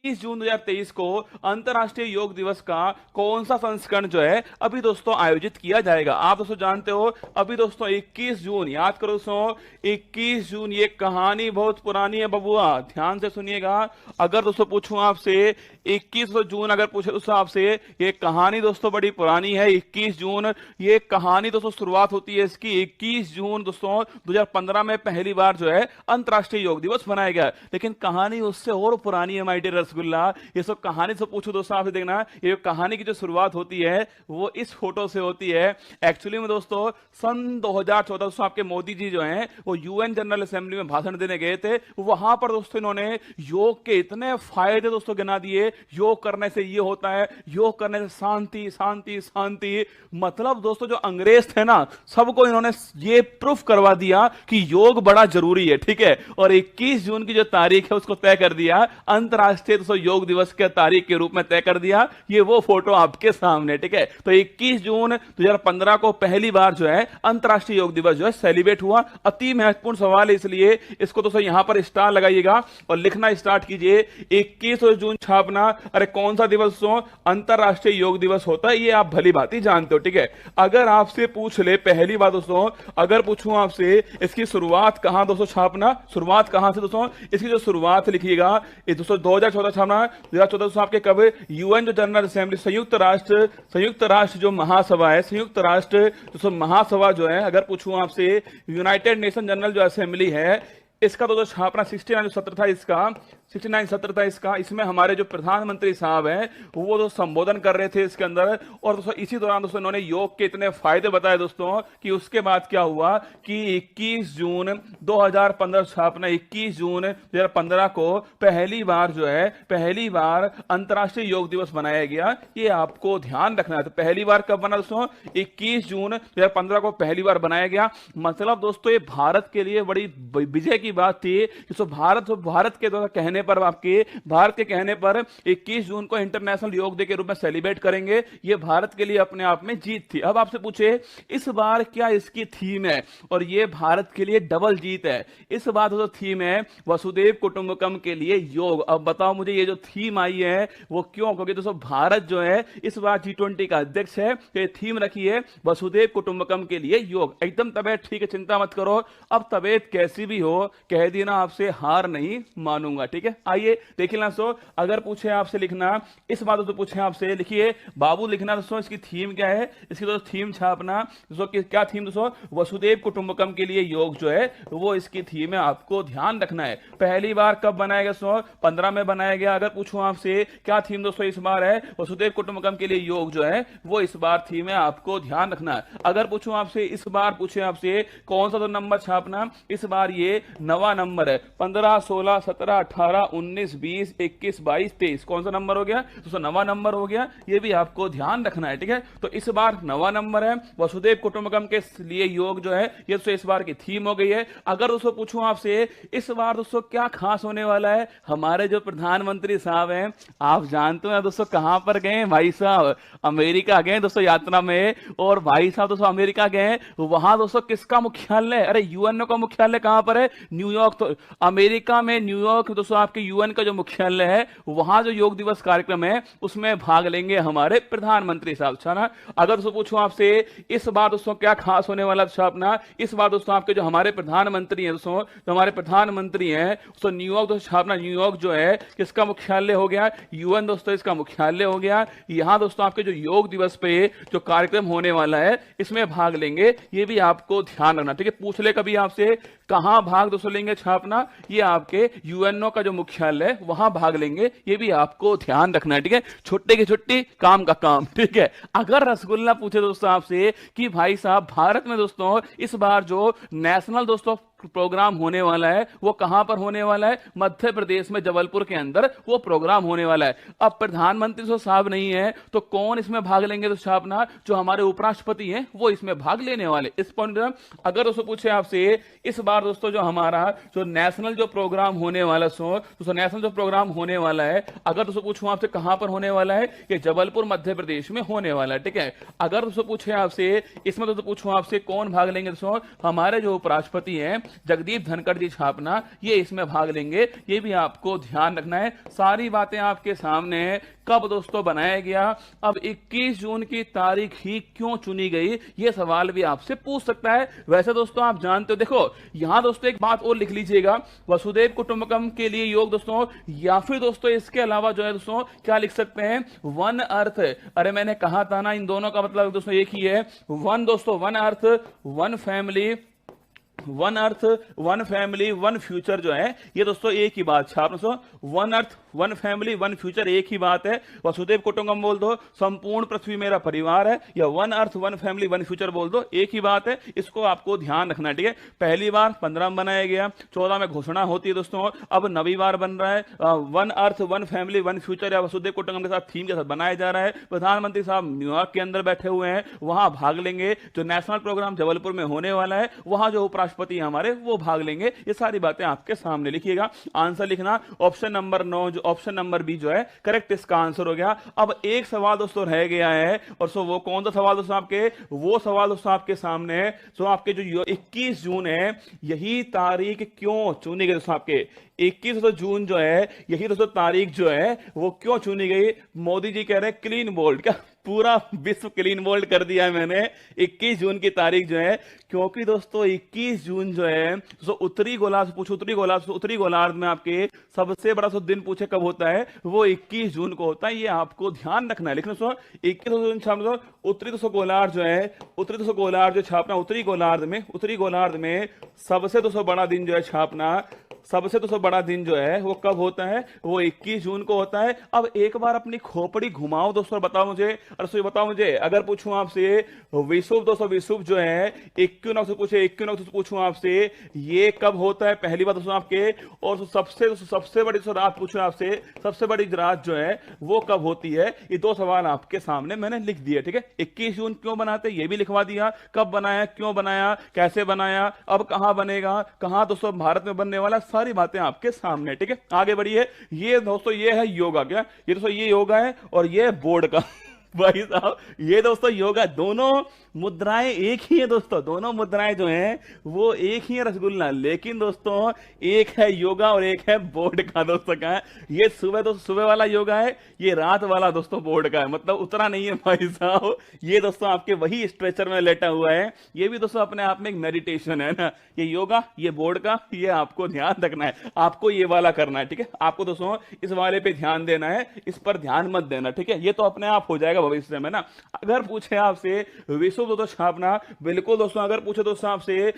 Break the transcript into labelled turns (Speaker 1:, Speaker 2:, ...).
Speaker 1: 30 जून 2023 को अंतर्राष्ट्रीय योग दिवस का कौन सा संस्करण जो है अभी दोस्तों आयोजित किया जाएगा। आप दोस्तों जानते हो अभी दोस्तों 21 जून, याद करो दोस्तों 21 जून, ये कहानी बहुत पुरानी है बबुआ, ध्यान से सुनिएगा। अगर दोस्तों पूछूं आपसे 21 जून अगर पूछे दोस्तों आपसे, ये कहानी दोस्तों बड़ी पुरानी है। 21 जून ये कहानी दोस्तों शुरुआत होती है इसकी 21 जून दोस्तों 2015 में पहली बार जो है अंतर्राष्ट्रीय योग दिवस मनाया गया। लेकिन कहानी उससे और पुरानी है माय डियर रसगुल्ला। ये सब कहानी से पूछो दोस्तों आपसे, देखना ये कहानी की जो शुरुआत होती है वो इस फोटो से होती है। एक्चुअली में दोस्तों सन 2014 दोस्तों आपके मोदी जी जो हैं वो यूएन जनरल असेंबली में भाषण देने गए थे। वहां पर दोस्तों इन्होंने योग के इतने फायदे दोस्तों गिना दिए, योग करने से ये होता है, योग करने से शांति शांति शांति। मतलब दोस्तों जो अंग्रेज थे ना, सबको इन्होंने ये प्रूफ करवा दिया कि योग बड़ा जरूरी है, ठीक है। और 21 जून की जो तारीख है उसको तय कर दिया अंतरराष्ट्रीय दोस्तों योग दिवस के तारीख के रूप में तय कर दिया। ये वो फोटो आपके सामने, ठीक है। तो 21 जून 2015 को पहली बार जो है अंतरराष्ट्रीय योग दिवस जो है सेलिब्रेट हुआ। अति महत्वपूर्ण सवाल है, इसलिए इसको दोस्तों यहां पर स्टार लगाइएगा और लिखना स्टार्ट कीजिए। 21 जून छापना, अरे कौन सा दिवस हो, अंतरराष्ट्रीय योग दिवस होता है, ये आप भली भांति जानते हो, ठीक है। अगर आपसे पूछ ले पहली बात दोस्तों, अगर पूछूं आपसे इसकी शुरुआत कहां दोस्तों छापना, शुरुआत कहां से दोस्तों, इसकी जो शुरुआत लिखिएगा ये दोस्तों 2014 छापना। 2014 दोस्तों आपके कब, यूएन जो जनरल असेंबली, संयुक्त राष्ट्र जो महासभा है, संयुक्त राष्ट्र दोस्तों महासभा जो है, अगर पूछूं आपसे यूनाइटेड नेशन जनरल जो असेंबली है, इसका दोस्तों छापना 69 सत्र था इसका, 69 सत्र था इसका। इसमें हमारे जो प्रधानमंत्री साहब हैं वो तो संबोधन कर रहे थे इसके अंदर। और दोस्तों इसी दौरान दोस्तों इन्होंने योग के इतने फायदे बताए दोस्तों कि उसके बाद क्या हुआ कि 21 जून 2015 छापना, 21 जून 2015 को पहली बार जो है, पहली बार अंतर्राष्ट्रीय योग दिवस मनाया गया। ये आपको ध्यान रखना है। तो पहली बार कब बना दोस्तों, 21 जून 2015 को पहली बार बनाया गया। मतलब दोस्तों ये भारत के लिए बड़ी विजय की बात थी कि भारत के द्वारा कहने पर, आपके भारत के कहने पर 21 जून को इंटरनेशनल योग डे के रूप में सेलिब्रेट करेंगे। ये भारत के लिए अपने आप में जीत थी। अब आपसे पूछे इस बार क्या इसकी थीम है, और ये भारत के लिए डबल जीत है। इस बार जो थीम है वसुदेव कुटुंबकम के लिए योग। अब बताओ मुझे ये जो थीम आई है वो क्यों, क्योंकि दोस्तों भारत जो है इस बार G20 का अध्यक्ष है, तो ये थीम रखी है वसुदेव कुटुंबकम के लिए योग। एकदम तबीयत ठीक है, चिंता मत करो। अब तबीयत कैसी भी हो, कह दी ना आपसे हार नहीं मानूंगा, ठीक है। आइए देखिए ना दोस्तों, अगर पूछे आपसे लिखना इस बात तो पूछे आपसे, लिखिए बाबू लिखना दोस्तों इसकी थीम क्या है, इसकी दोस्तों थीम छापना दोस्तों। क्या थीम दोस्तों, वसुदेव कुटुंबकम के लिए योग जो है वो इसकी थीम है, आपको ध्यान रखना है। पहली बार कब बनाया गया दोस्तों, 15 में बनाया गया। अगर पूछूं आपसे क्या थीम दोस्तों इस बार है, वसुदेव कुटुंबकम के लिए योग जो है वो इस बार थीम है, आपको ध्यान रखना है। अगर पूछूं आपसे इस बार पूछे आपसे कौन सा तो नंबर छापना, इस बार ये नवा नंबर है। 15, 16, 17, 18, 19, 20, 21, 22, 23, कौन सा नंबर हो गया दोस्तों, नवा नंबर हो गया। ये भी आपको ध्यान रखना है, ठीक है। तो इस बार नवा नंबर है, वसुदेव कुटुंबकम के लिए योग जो है ये दोस्तों इस बार की थीम हो गई है। अगर दोस्तों पूछूं आपसे इस बार दोस्तों क्या खास होने वाला है, हमारे जो प्रधानमंत्री साहब हैं, आप जानते हैं दोस्तों कहां पर गए भाई साहब, अमेरिका गए दोस्तों यात्रा में। और भाई साहब दोस्तों अमेरिका गए, वहां दोस्तों किसका मुख्यालय, अरे यूएनओ का मुख्यालय कहां पर है, न्यूयॉर्क। तो अमेरिका में न्यूयॉर्क दोस्तों आपके यूएन का जो मुख्यालय है, वहां जो योग दिवस कार्यक्रम है उसमें भाग लेंगे हमारे प्रधानमंत्री साहब। अच्छा ना। अगर दोस्तों पूछूं आपसे इस बार दोस्तों क्या खास होने वाला छापना, इस बार दोस्तों आपके जो हमारे प्रधानमंत्री हैं दोस्तों, जो हमारे प्रधानमंत्री हैं दोस्तों न्यूयॉर्क दोस्तों छापना, न्यूयॉर्क जो है किसका मुख्यालय हो गया, यूएन दोस्तों इसका मुख्यालय हो गया। यहां दोस्तों आपके जो योग दिवस पे जो कार्यक्रम होने वाला है इसमें भाग लेंगे, ये भी आपको ध्यान रखना, ठीक है। पूछ ले कभी आपसे कहां भाग दोस्तों लेंगे छापना, ये आपके यूएनओ का जो मुख्यालय वहां भाग लेंगे, ये भी आपको ध्यान रखना है, ठीक है। छुट्टी की छुट्टी, काम का काम, ठीक है। अगर रसगुल्ला पूछे दोस्तों आपसे कि भाई साहब भारत में दोस्तों इस बार जो नेशनल दोस्तों प्रोग्राम होने वाला है वो कहां पर होने वाला है, मध्य प्रदेश में जबलपुर के अंदर वो प्रोग्राम होने वाला है। अब प्रधानमंत्री तो साहब नहीं है तो कौन इसमें भाग लेंगे तो छापना, जो हमारे उपराष्ट्रपति हैं वो इसमें भाग लेने वाले। इस पॉइंट अगर दोस्तों पूछे आपसे इस बार दोस्तों जो हमारा जो नेशनल जो प्रोग्राम होने वाला दोस्तों नेशनल जो प्रोग्राम होने वाला है, अगर दोस्तों पूछूं आपसे कहां पर होने वाला है, ये जबलपुर मध्य प्रदेश में होने वाला है, ठीक है। अगर दोस्तों पूछे आपसे इसमें दोस्तों पूछूं आपसे कौन भाग लेंगे दोस्तों, हमारे जो उपराष्ट्रपति हैं जगदीप धनखड़ जी छापना, ये इसमें भाग लेंगे। ये भी आपको ध्यान रखना है। सारी बातें आपके सामने है। कब दोस्तों बनाया गया, अब 21 जून की तारीख ही क्यों चुनी गई, ये सवाल भी आपसे पूछ सकता है। वैसे दोस्तों आप जानते हो, देखो यहां दोस्तों एक बात और लिख लीजिएगा, वसुधैव कुटुंबकम के लिए योग दोस्तों, या फिर दोस्तों इसके अलावा जो है दोस्तों क्या लिख सकते हैं, वन अर्थ। अरे मैंने कहा था ना, इन दोनों का मतलब दोस्तों एक ही है। वन दोस्तों, one earth one family, one earth one family one future जो है, ये दोस्तों एक ही बात छाप दोस्तों। One earth one family one future एक ही बात है। वसुधैव कुटुंबकम बोल दो, संपूर्ण पृथ्वी मेरा परिवार है, या one earth one family one future बोल दो, एक ही बात है। इसको आपको ध्यान रखना है, ठीक है। पहली बार 15 में बनाया गया, 14 में घोषणा होती है दोस्तों। अब नवी बार बन रहा है one earth one family one future, या वसुधैव कुटुंबकम के साथ थीम के साथ बनाया जा रहा है। प्रधानमंत्री साहब न्यूयॉर्क के अंदर बैठे हुए हैं, वहां भाग लेंगे। जो नेशनल प्रोग्राम जबलपुर में होने वाला है, वहां जो उपराष्ट्रपति हमारे वो भाग लेंगे। ये सारी बातें आपके सामने लिखिएगा। आंसर लिखना ऑप्शन नंबर 9, जो ऑप्शन नंबर बी जो है करेक्ट इसका आंसर हो गया। अब एक सवाल दोस्तों रह गया है, और सो वो कौन सा सवाल दोस्तों आपके, वो सवाल दोस्तों आपके सामने है। सो आपके जो 21 जून है, यही तारीख क्यों चुनी गई दोस्तों, आपके 21 जून जो है, यही दोस्तों तारीख जो है वो क्यों चुनी गई। मोदी जी कह रहे हैं क्लीन बोल्ड, क्या पूरा विश्व क्लीन बोल्ड कर दिया है मैंने 21 जून की तारीख जो है, क्योंकि दोस्तों 21 जून जो है तो उत्तरी गोलार्ध पूछो, उत्तरी गोलार्ध में आपके सबसे बड़ा दिन पूछे कब होता है, वो 21 जून को होता है। ये आपको ध्यान रखना है। लिखना दोस्तों 21 जून छापना। उत्तरी दोस्तों गोलार्ध जो है, उत्तरी दोस्तों गोलार्ध जो छापना, उत्तरी गोलार्ध में सबसे दोस्तों बड़ा दिन जो है छापना, सबसे दोस्तों बड़ा दिन जो है वो कब होता है, वो 21 जून को होता है। अब एक बार अपनी खोपड़ी घुमाओ दोस्तों, बताओ मुझे, और बताओ मुझे, अगर पूछूं आपसे विषुव दोस्तों, विषुव जो है इक्विनॉक्स पूछे, इक्विनॉक्स पूछूं आपसे ये कब होता है, पहली बात दोस्तों आपके। और सबसे बड़ी रात पूछूं आपसे, सबसे बड़ी रात जो है वो कब होती है। ये दो सवाल आपके सामने मैंने लिख दिए, ठीक है। 21 जून क्यों बनाते ये भी लिखवा दिया, कब बनाया, क्यों बनाया, कैसे बनाया, अब कहां बनेगा, कहां दोस्तों भारत में बनने वाला, सारी बातें आपके सामने, ठीक है। आगे बढ़िए। ये दोस्तों ये है योगा, क्या ये दोस्तों ये योगा है, और ये बोर्ड का भाई साहब ये दोस्तों योगा, दोनों मुद्राएं एक ही है दोस्तों, दोनों मुद्राएं जो हैं वो एक ही है रसगुल्ला, लेकिन दोस्तों एक है योगा और एक है बोर्ड का दोस्तों का है। ये सुबह दोस्तों सुबह वाला योगा है, ये रात वाला दोस्तों बोर्ड का है, मतलब उतरा नहीं है भाई साहब। ये दोस्तों आपके वही स्ट्रेचर में लेटा हुआ है, ये भी दोस्तों अपने आप में एक मेडिटेशन है ना। ये योगा, ये बोर्ड का, ये आपको ध्यान रखना है, आपको ये वाला करना है, ठीक है। आपको दोस्तों इस वाले पे ध्यान देना है, इस पर ध्यान मत देना, ठीक है। ये तो अपने आप हो जाएगा भविष्य में ना। अगर पूछे आपसे विश्व दोस्तों छापना, बिल्कुल दोस्तों, अगर पूछे दोस्तों आपसे